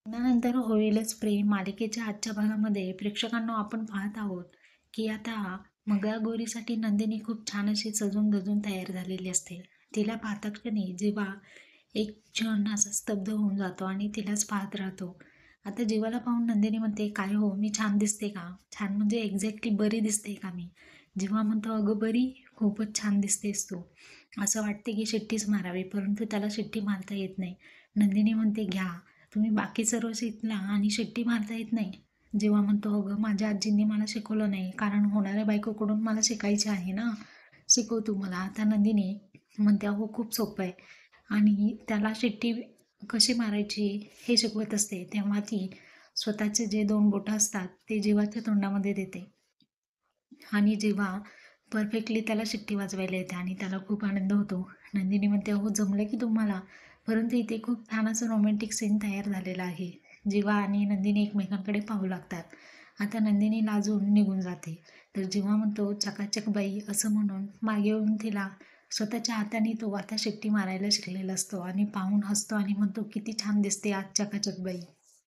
लग्नानंतर होईलच प्रेम मालिकेच्या आजच्या भागामध्ये प्रेक्षकांना आपण पाहत आहोत की आता मंगळागौरीसाठी नंदिनी खूप छान अशी सजून धजून तयार झालेली असते. तिला पाहता क्षणी जेव्हा एक क्षण असा स्तब्ध होऊन जातो आणि तिलाच पाहत राहतो. आता जीवाला पाहून नंदिनी म्हणते, काय हो मी छान दिसते का? छान म्हणजे एक्झॅक्टली बरी दिसते का मी? जेव्हा म्हणतो, अगं बरी, खूपच छान दिसतेस तू. असं वाटते की शिट्टीच मारावी, परंतु त्याला शिट्टी मारता येत नाही. नंदिनी म्हणते, घ्या तुम्ही बाकी सर्व शिकला आणि शिट्टी मारता येत नाही. जेव्हा म्हणतो, अगं माझ्या आजींनी मला शिकवलं नाही, कारण होणाऱ्या बायकोकडून मला शिकायचे आहे ना, शिकव तू मला. आता नंदिनी म्हणते, हो खूप सोपं आहे, आणि त्याला शिट्टी कशी मारायची हे शिकवत असते. तेव्हा ती स्वतःचे जे 2 बोटं असतात ते जीवाच्या तोंडामध्ये देते आणि जेव्हा परफेक्टली त्याला शिट्टी वाजवायला येते आणि त्याला खूप आनंद होतो. नंदिनी म्हणते, हो जमलं की तुम्हाला. परंतु इथे खूप छान असं रोमॅन्टिक सीन तयार झालेला आहे. जीवा आणि नंदिनी एकमेकांकडे पाहू लागतात. आता नंदिनी लाजून निघून जाते. तर जीवा म्हणतो, चकाचक बाई असं म्हणून मागे येऊन तिला स्वतःच्या हाताने तो आता शिट्टी मारायला शिकलेला असतो आणि पाहून हसतो आणि म्हणतो, किती छान दिसते आज चकाचक बाई.